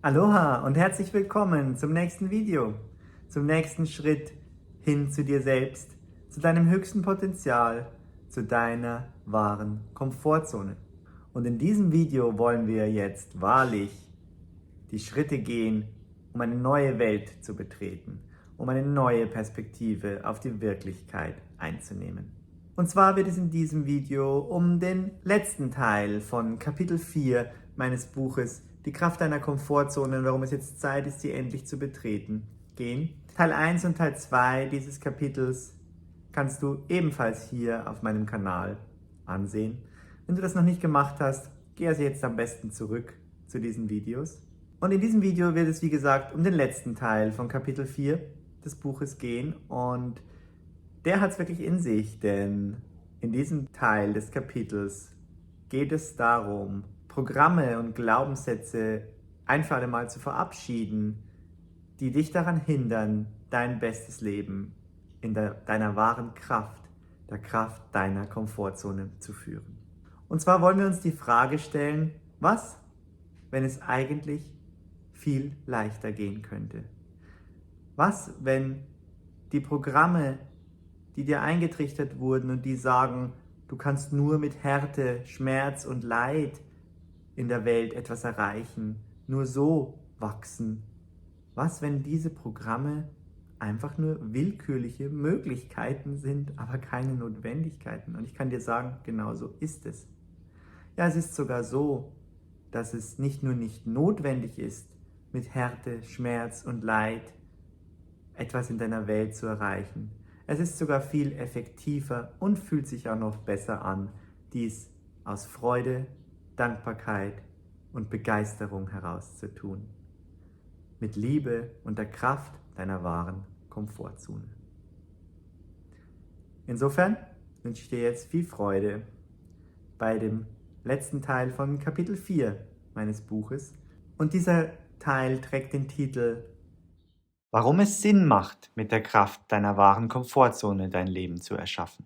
Aloha und herzlich willkommen zum nächsten Video, zum nächsten Schritt hin zu dir selbst, zu deinem höchsten Potenzial, zu deiner wahren Komfortzone. Und in diesem Video wollen wir jetzt wahrlich die Schritte gehen, um eine neue Welt zu betreten, um eine neue Perspektive auf die Wirklichkeit einzunehmen. Und zwar wird es in diesem Video um den letzten Teil von Kapitel 4 meines Buches Die Kraft deiner Komfortzone und warum es jetzt Zeit ist, sie endlich zu betreten, gehen. Teil 1 und Teil 2 dieses Kapitels kannst du ebenfalls hier auf meinem Kanal ansehen. Wenn du das noch nicht gemacht hast, geh also jetzt am besten zurück zu diesen Videos. Und in diesem Video wird es, wie gesagt, um den letzten Teil von Kapitel 4 des Buches gehen und der hat es wirklich in sich, denn in diesem Teil des Kapitels geht es darum, Programme und Glaubenssätze ein für alle Mal zu verabschieden, die dich daran hindern, dein bestes Leben in deiner wahren Kraft, der Kraft deiner Komfortzone zu führen. Und zwar wollen wir uns die Frage stellen, was, wenn es eigentlich viel leichter gehen könnte? Was, wenn die Programme, die dir eingetrichtert wurden und die sagen, du kannst nur mit Härte, Schmerz und Leid in der Welt etwas erreichen, nur so wachsen. Was, wenn diese Programme einfach nur willkürliche Möglichkeiten sind, aber keine Notwendigkeiten? Und ich kann dir sagen, genau so ist es. Ja, es ist sogar so, dass es nicht nur nicht notwendig ist, mit Härte, Schmerz und Leid etwas in deiner Welt zu erreichen. Es ist sogar viel effektiver und fühlt sich auch noch besser an, dies aus Freude, Dankbarkeit und Begeisterung heraus zu tun. Mit Liebe und der Kraft deiner wahren Komfortzone. Insofern wünsche ich dir jetzt viel Freude bei dem letzten Teil von Kapitel 4 meines Buches. Und dieser Teil trägt den Titel Warum es Sinn macht, mit der Kraft deiner wahren Komfortzone dein Leben zu erschaffen.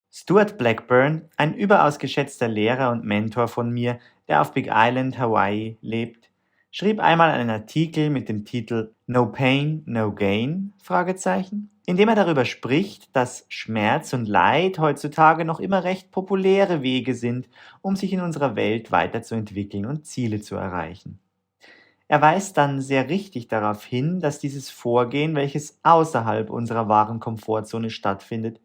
Stuart Blackburn, ein überaus geschätzter Lehrer und Mentor von mir, der auf Big Island, Hawaii lebt, schrieb einmal einen Artikel mit dem Titel No Pain, No Gain? In dem er darüber spricht, dass Schmerz und Leid heutzutage noch immer recht populäre Wege sind, um sich in unserer Welt weiterzuentwickeln und Ziele zu erreichen. Er weist dann sehr richtig darauf hin, dass dieses Vorgehen, welches außerhalb unserer wahren Komfortzone stattfindet,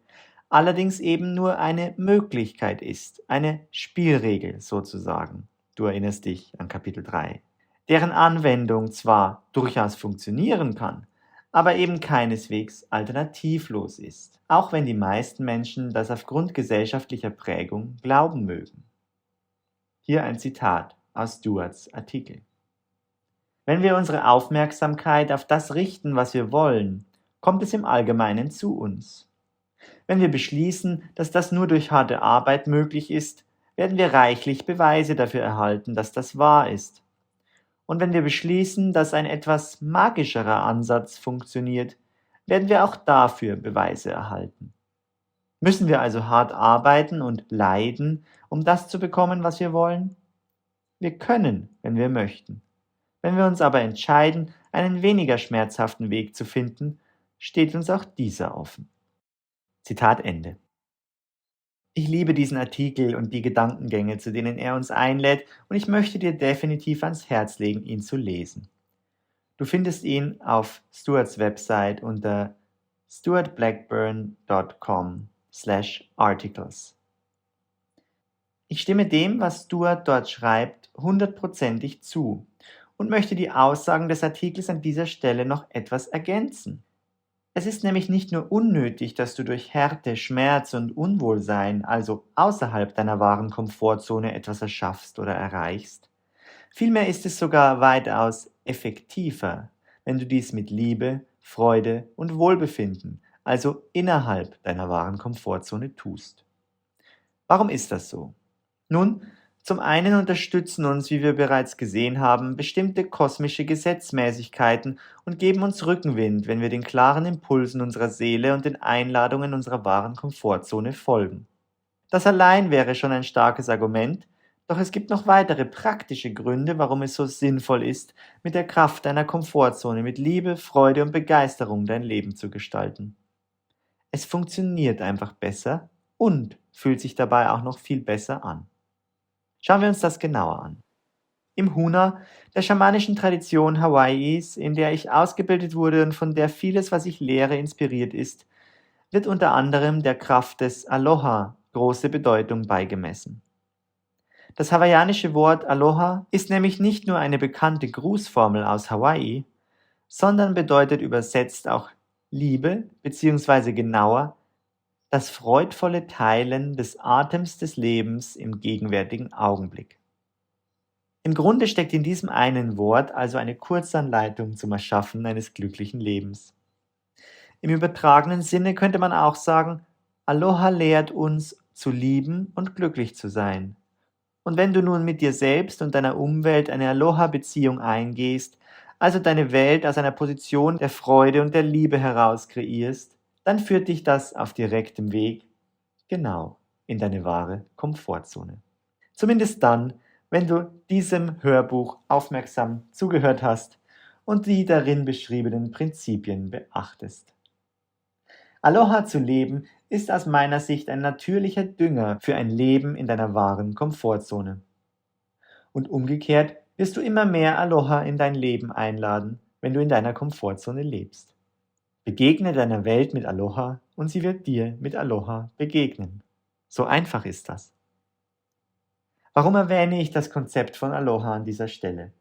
allerdings eben nur eine Möglichkeit ist, eine Spielregel sozusagen. Du erinnerst dich an Kapitel 3, deren Anwendung zwar durchaus funktionieren kann, aber eben keineswegs alternativlos ist, auch wenn die meisten Menschen das aufgrund gesellschaftlicher Prägung glauben mögen. Hier ein Zitat aus Stuarts Artikel. Wenn wir unsere Aufmerksamkeit auf das richten, was wir wollen, kommt es im Allgemeinen zu uns. Wenn wir beschließen, dass das nur durch harte Arbeit möglich ist, werden wir reichlich Beweise dafür erhalten, dass das wahr ist. Und wenn wir beschließen, dass ein etwas magischerer Ansatz funktioniert, werden wir auch dafür Beweise erhalten. Müssen wir also hart arbeiten und leiden, um das zu bekommen, was wir wollen? Wir können, wenn wir möchten. Wenn wir uns aber entscheiden, einen weniger schmerzhaften Weg zu finden, steht uns auch dieser offen. Zitat Ende. Ich liebe diesen Artikel und die Gedankengänge, zu denen er uns einlädt, und ich möchte dir definitiv ans Herz legen, ihn zu lesen. Du findest ihn auf Stuarts Website unter stuartblackburn.com/articles. Ich stimme dem, was Stuart dort schreibt, 100%ig zu und möchte die Aussagen des Artikels an dieser Stelle noch etwas ergänzen. Es ist nämlich nicht nur unnötig, dass du durch Härte, Schmerz und Unwohlsein, also außerhalb deiner wahren Komfortzone, etwas erschaffst oder erreichst. Vielmehr ist es sogar weitaus effektiver, wenn du dies mit Liebe, Freude und Wohlbefinden, also innerhalb deiner wahren Komfortzone tust. Warum ist das so? Nun, zum einen unterstützen uns, wie wir bereits gesehen haben, bestimmte kosmische Gesetzmäßigkeiten und geben uns Rückenwind, wenn wir den klaren Impulsen unserer Seele und den Einladungen unserer wahren Komfortzone folgen. Das allein wäre schon ein starkes Argument, Doch es gibt noch weitere praktische Gründe, warum es so sinnvoll ist, mit der Kraft deiner Komfortzone, mit Liebe, Freude und Begeisterung dein Leben zu gestalten. Es funktioniert einfach besser und fühlt sich dabei auch noch viel besser an. Schauen wir uns das genauer an. Im Huna, der schamanischen Tradition Hawaiis, in der ich ausgebildet wurde und von der vieles, was ich lehre, inspiriert ist, wird unter anderem der Kraft des Aloha große Bedeutung beigemessen. Das hawaiianische Wort Aloha ist nämlich nicht nur eine bekannte Grußformel aus Hawaii, sondern bedeutet übersetzt auch Liebe bzw. genauer das freudvolle Teilen des Atems des Lebens im gegenwärtigen Augenblick. Im Grunde steckt in diesem einen Wort also eine Kurzanleitung zum Erschaffen eines glücklichen Lebens. Im übertragenen Sinne könnte man auch sagen, Aloha lehrt uns zu lieben und glücklich zu sein. Und wenn du nun mit dir selbst und deiner Umwelt eine Aloha-Beziehung eingehst, also deine Welt aus einer Position der Freude und der Liebe heraus kreierst, dann führt dich das auf direktem Weg, genau, in deine wahre Komfortzone. Zumindest dann, wenn du diesem Hörbuch aufmerksam zugehört hast und die darin beschriebenen Prinzipien beachtest. Aloha zu leben ist aus meiner Sicht ein natürlicher Dünger für ein Leben in deiner wahren Komfortzone. Und umgekehrt wirst du immer mehr Aloha in dein Leben einladen, wenn du in deiner Komfortzone lebst. Begegne deiner Welt mit Aloha und sie wird dir mit Aloha begegnen. So einfach ist das. Warum erwähne ich das Konzept von Aloha an dieser Stelle?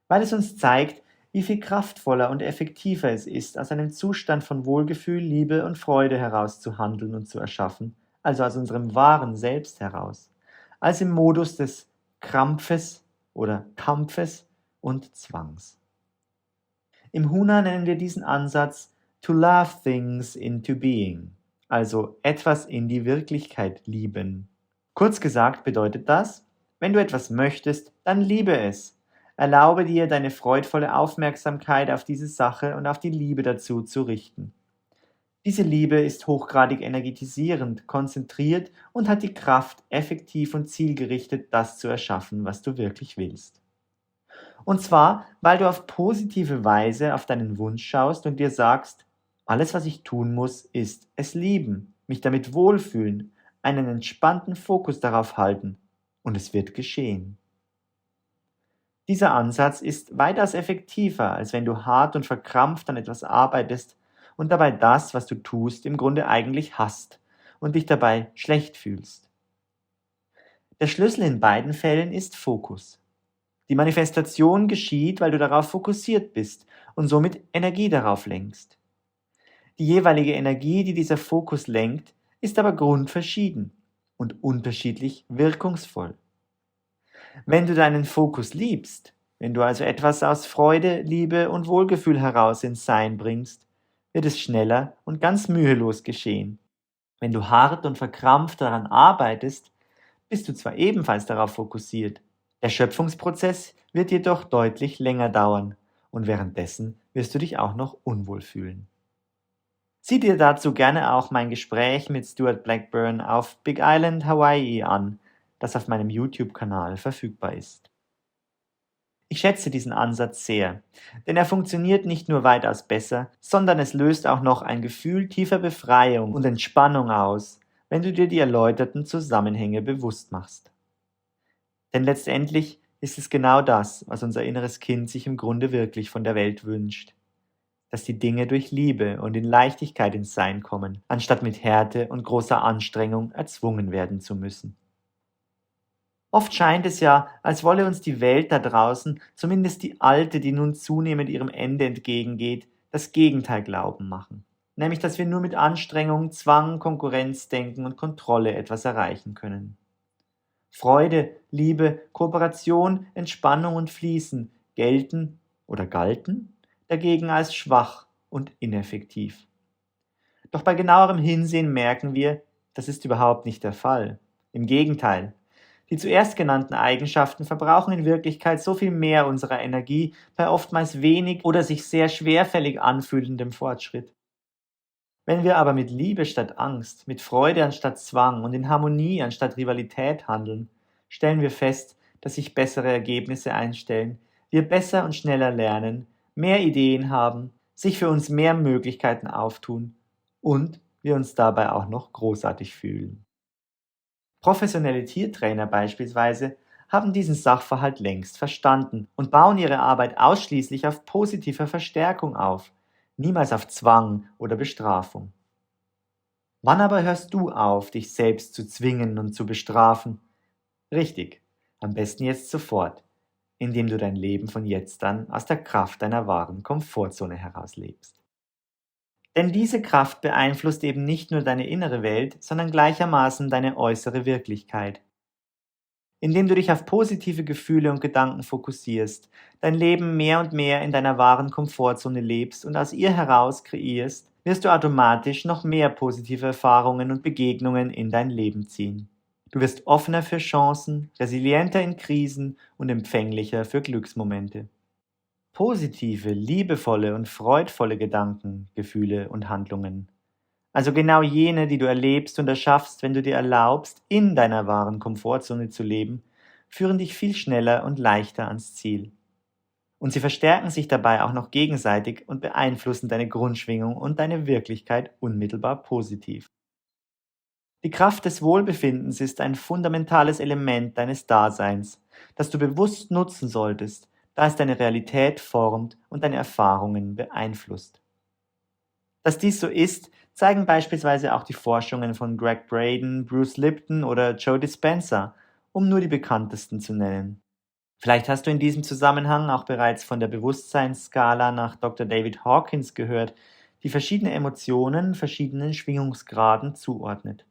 Weil es uns zeigt, wie viel kraftvoller und effektiver es ist, aus einem Zustand von Wohlgefühl, Liebe und Freude heraus zu handeln und zu erschaffen, also aus unserem wahren Selbst heraus, als im Modus des Krampfes oder Kampfes und Zwangs. Im Huna nennen wir diesen Ansatz to love things into being, also etwas in die Wirklichkeit lieben. Kurz gesagt bedeutet das, wenn du etwas möchtest, dann liebe es. Erlaube dir, deine freudvolle Aufmerksamkeit auf diese Sache und auf die Liebe dazu zu richten. Diese Liebe ist hochgradig energetisierend, konzentriert und hat die Kraft, effektiv und zielgerichtet das zu erschaffen, was du wirklich willst. Und zwar, weil du auf positive Weise auf deinen Wunsch schaust und dir sagst, alles, was ich tun muss, ist es lieben, mich damit wohlfühlen, einen entspannten Fokus darauf halten und es wird geschehen. Dieser Ansatz ist weitaus effektiver, als wenn du hart und verkrampft an etwas arbeitest und dabei das, was du tust, im Grunde eigentlich hasst und dich dabei schlecht fühlst. Der Schlüssel in beiden Fällen ist Fokus. Die Manifestation geschieht, weil du darauf fokussiert bist und somit Energie darauf lenkst. Die jeweilige Energie, die dieser Fokus lenkt, ist aber grundverschieden und unterschiedlich wirkungsvoll. Wenn du deinen Fokus liebst, wenn du also etwas aus Freude, Liebe und Wohlgefühl heraus ins Sein bringst, wird es schneller und ganz mühelos geschehen. Wenn du hart und verkrampft daran arbeitest, bist du zwar ebenfalls darauf fokussiert, der Schöpfungsprozess wird jedoch deutlich länger dauern und währenddessen wirst du dich auch noch unwohl fühlen. Sieh dir dazu gerne auch mein Gespräch mit Stuart Blackburn auf Big Island, Hawaii an, das auf meinem YouTube-Kanal verfügbar ist. Ich schätze diesen Ansatz sehr, denn er funktioniert nicht nur weitaus besser, sondern es löst auch noch ein Gefühl tiefer Befreiung und Entspannung aus, wenn du dir die erläuterten Zusammenhänge bewusst machst. Denn letztendlich ist es genau das, was unser inneres Kind sich im Grunde wirklich von der Welt wünscht. Dass die Dinge durch Liebe und in Leichtigkeit ins Sein kommen, anstatt mit Härte und großer Anstrengung erzwungen werden zu müssen. Oft scheint es ja, als wolle uns die Welt da draußen, zumindest die alte, die nun zunehmend ihrem Ende entgegengeht, das Gegenteil glauben machen. Nämlich, dass wir nur mit Anstrengung, Zwang, Konkurrenzdenken und Kontrolle etwas erreichen können. Freude, Liebe, Kooperation, Entspannung und Fließen gelten oder galten dagegen als schwach und ineffektiv. Doch bei genauerem Hinsehen merken wir, das ist überhaupt nicht der Fall. Im Gegenteil, die zuerst genannten Eigenschaften verbrauchen in Wirklichkeit so viel mehr unserer Energie bei oftmals wenig oder sich sehr schwerfällig anfühlendem Fortschritt. Wenn wir aber mit Liebe statt Angst, mit Freude anstatt Zwang und in Harmonie anstatt Rivalität handeln, stellen wir fest, dass sich bessere Ergebnisse einstellen, wir besser und schneller lernen, mehr Ideen haben, sich für uns mehr Möglichkeiten auftun und wir uns dabei auch noch großartig fühlen. Professionelle Tiertrainer beispielsweise haben diesen Sachverhalt längst verstanden und bauen ihre Arbeit ausschließlich auf positive Verstärkung auf, niemals auf Zwang oder Bestrafung. Wann aber hörst du auf, dich selbst zu zwingen und zu bestrafen? Richtig, am besten jetzt sofort, indem du dein Leben von jetzt an aus der Kraft deiner wahren Komfortzone heraus lebst. Denn diese Kraft beeinflusst eben nicht nur deine innere Welt, sondern gleichermaßen deine äußere Wirklichkeit. Indem du dich auf positive Gefühle und Gedanken fokussierst, dein Leben mehr und mehr in deiner wahren Komfortzone lebst und aus ihr heraus kreierst, wirst du automatisch noch mehr positive Erfahrungen und Begegnungen in dein Leben ziehen. Du wirst offener für Chancen, resilienter in Krisen und empfänglicher für Glücksmomente. Positive, liebevolle und freudvolle Gedanken, Gefühle und Handlungen. Also genau jene, die du erlebst und erschaffst, wenn du dir erlaubst, in deiner wahren Komfortzone zu leben, führen dich viel schneller und leichter ans Ziel. Und sie verstärken sich dabei auch noch gegenseitig und beeinflussen deine Grundschwingung und deine Wirklichkeit unmittelbar positiv. Die Kraft des Wohlbefindens ist ein fundamentales Element deines Daseins, das du bewusst nutzen solltest, da es deine Realität formt und deine Erfahrungen beeinflusst. Dass dies so ist, zeigen beispielsweise auch die Forschungen von Greg Braden, Bruce Lipton oder Joe Dispenza, um nur die bekanntesten zu nennen. Vielleicht hast du in diesem Zusammenhang auch bereits von der Bewusstseinsskala nach Dr. David Hawkins gehört, die verschiedene Emotionen verschiedenen Schwingungsgraden zuordnet.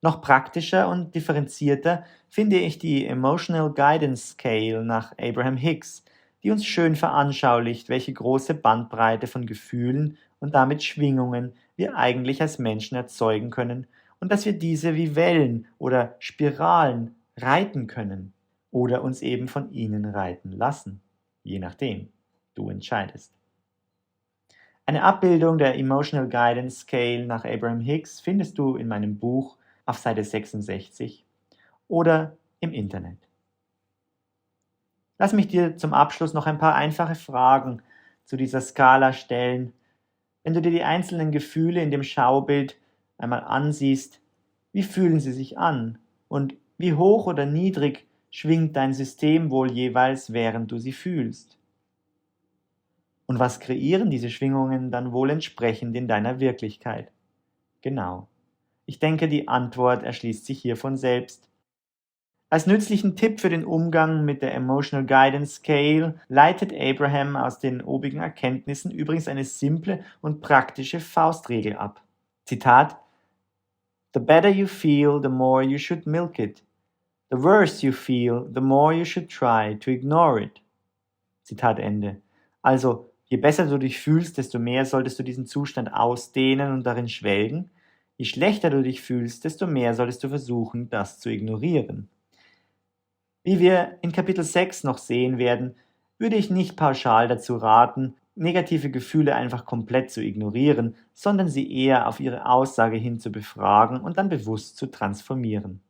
Noch praktischer und differenzierter finde ich die Emotional Guidance Scale nach Abraham Hicks, die uns schön veranschaulicht, welche große Bandbreite von Gefühlen und damit Schwingungen wir eigentlich als Menschen erzeugen können und dass wir diese wie Wellen oder Spiralen reiten können oder uns eben von ihnen reiten lassen, je nachdem, du entscheidest. Eine Abbildung der Emotional Guidance Scale nach Abraham Hicks findest du in meinem Buch auf Seite 66 oder im Internet. Lass mich dir zum Abschluss noch ein paar einfache Fragen zu dieser Skala stellen. Wenn du dir die einzelnen Gefühle in dem Schaubild einmal ansiehst, wie fühlen sie sich an und wie hoch oder niedrig schwingt dein System wohl jeweils, während du sie fühlst? Und was kreieren diese Schwingungen dann wohl entsprechend in deiner Wirklichkeit? Genau. Ich denke, die Antwort erschließt sich hier von selbst. Als nützlichen Tipp für den Umgang mit der Emotional Guidance Scale leitet Abraham aus den obigen Erkenntnissen übrigens eine simple und praktische Faustregel ab. Zitat: The better you feel, the more you should milk it. The worse you feel, the more you should try to ignore it. Zitat Ende. Also, je besser du dich fühlst, desto mehr solltest du diesen Zustand ausdehnen und darin schwelgen. Je schlechter du dich fühlst, desto mehr solltest du versuchen, das zu ignorieren. Wie wir in Kapitel 6 noch sehen werden, würde ich nicht pauschal dazu raten, negative Gefühle einfach komplett zu ignorieren, sondern sie eher auf ihre Aussage hin zu befragen und dann bewusst zu transformieren.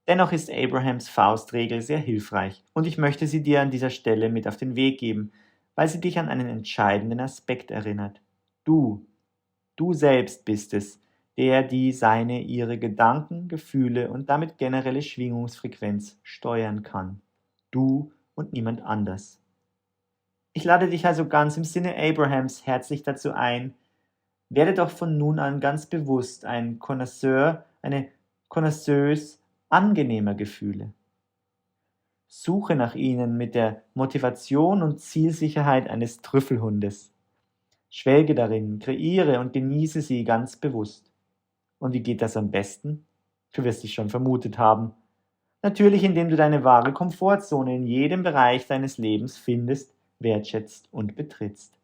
Dennoch ist Abrahams Faustregel sehr hilfreich und ich möchte sie dir an dieser Stelle mit auf den Weg geben, weil sie dich an einen entscheidenden Aspekt erinnert. Du selbst bist es, der die seine, ihre Gedanken, Gefühle und damit generelle Schwingungsfrequenz steuern kann. Du und niemand anders. Ich lade dich also ganz im Sinne Abrahams herzlich dazu ein, werde doch von nun an ganz bewusst ein Connoisseur, eine Connoisseuse angenehmer Gefühle. Suche nach ihnen mit der Motivation und Zielsicherheit eines Trüffelhundes. Schwelge darin, kreiere und genieße sie ganz bewusst. Und wie geht das am besten? Du wirst es schon vermutet haben. Natürlich, indem du deine wahre Komfortzone in jedem Bereich deines Lebens findest, wertschätzt und betrittst.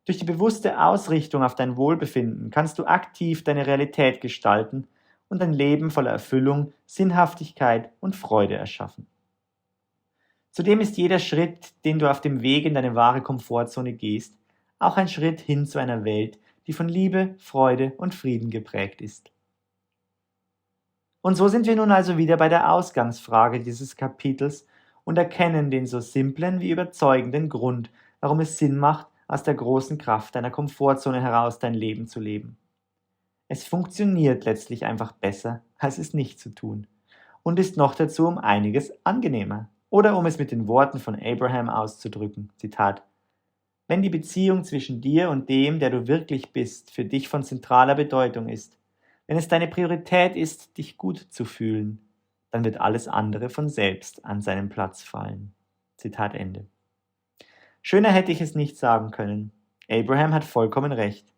Durch die bewusste Ausrichtung auf dein Wohlbefinden kannst du aktiv deine Realität gestalten und ein Leben voller Erfüllung, Sinnhaftigkeit und Freude erschaffen. Zudem ist jeder Schritt, den du auf dem Weg in deine wahre Komfortzone gehst, auch ein Schritt hin zu einer Welt, die von Liebe, Freude und Frieden geprägt ist. Und so sind wir nun also wieder bei der Ausgangsfrage dieses Kapitels und erkennen den so simplen wie überzeugenden Grund, warum es Sinn macht, aus der großen Kraft deiner Komfortzone heraus dein Leben zu leben. Es funktioniert letztlich einfach besser, als es nicht zu tun und ist noch dazu um einiges angenehmer. Oder um es mit den Worten von Abraham auszudrücken, Zitat: Wenn die Beziehung zwischen dir und dem, der du wirklich bist, für dich von zentraler Bedeutung ist, wenn es deine Priorität ist, dich gut zu fühlen, dann wird alles andere von selbst an seinen Platz fallen. Zitat Ende. Schöner hätte ich es nicht sagen können. Abraham hat vollkommen recht.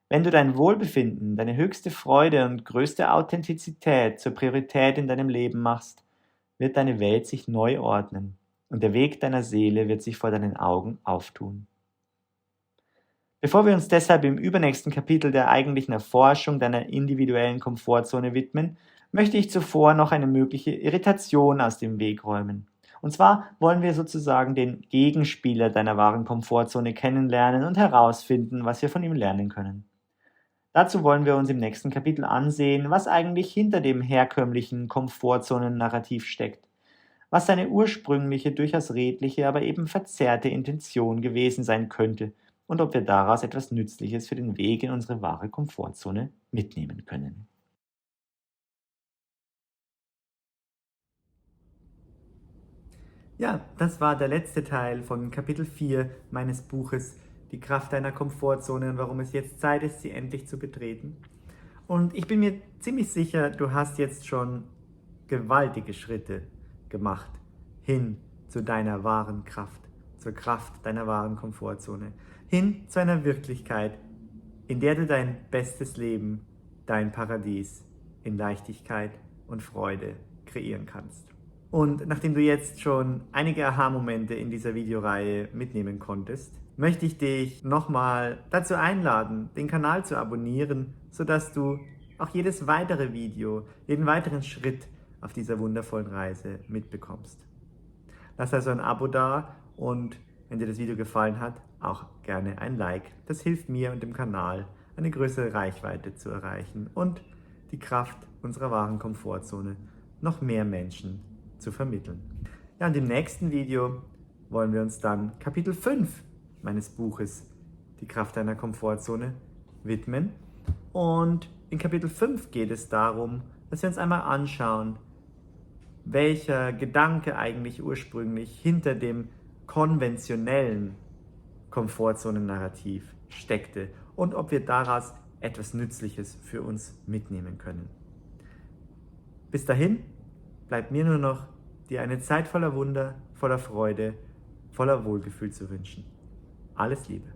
Wenn du dein Wohlbefinden, deine höchste Freude und größte Authentizität zur Priorität in deinem Leben machst, wird deine Welt sich neu ordnen und der Weg deiner Seele wird sich vor deinen Augen auftun. Bevor wir uns deshalb im übernächsten Kapitel der eigentlichen Erforschung deiner individuellen Komfortzone widmen, möchte ich zuvor noch eine mögliche Irritation aus dem Weg räumen. Und zwar wollen wir sozusagen den Gegenspieler deiner wahren Komfortzone kennenlernen und herausfinden, was wir von ihm lernen können. Dazu wollen wir uns im nächsten Kapitel ansehen, was eigentlich hinter dem herkömmlichen Komfortzonen-Narrativ steckt, was seine ursprüngliche, durchaus redliche, aber eben verzerrte Intention gewesen sein könnte und ob wir daraus etwas Nützliches für den Weg in unsere wahre Komfortzone mitnehmen können. Ja, das war der letzte Teil von Kapitel 4 meines Buches Die Kraft deiner Komfortzone und warum es jetzt Zeit ist, sie endlich zu betreten. Und ich bin mir ziemlich sicher, du hast jetzt schon gewaltige Schritte gemacht hin zu deiner wahren Kraft, zur Kraft deiner wahren Komfortzone, hin zu einer Wirklichkeit, in der du dein bestes Leben, dein Paradies in Leichtigkeit und Freude kreieren kannst. Und nachdem du jetzt schon einige Aha-Momente in dieser Videoreihe mitnehmen konntest, möchte ich dich nochmal dazu einladen, den Kanal zu abonnieren, sodass du auch jedes weitere Video, jeden weiteren Schritt auf dieser wundervollen Reise mitbekommst. Lass also ein Abo da und wenn dir das Video gefallen hat, auch gerne ein Like. Das hilft mir und dem Kanal, eine größere Reichweite zu erreichen und die Kraft unserer wahren Komfortzone noch mehr Menschen zu vermitteln. Ja, und im nächsten Video wollen wir uns dann Kapitel 5 meines Buches Die Kraft deiner Komfortzone widmen. Und in Kapitel 5 geht es darum, dass wir uns einmal anschauen, welcher Gedanke eigentlich ursprünglich hinter dem konventionellen Komfortzonen-Narrativ steckte und ob wir daraus etwas Nützliches für uns mitnehmen können. Bis dahin bleibt mir nur noch, dir eine Zeit voller Wunder, voller Freude, voller Wohlgefühl zu wünschen. Alles Liebe.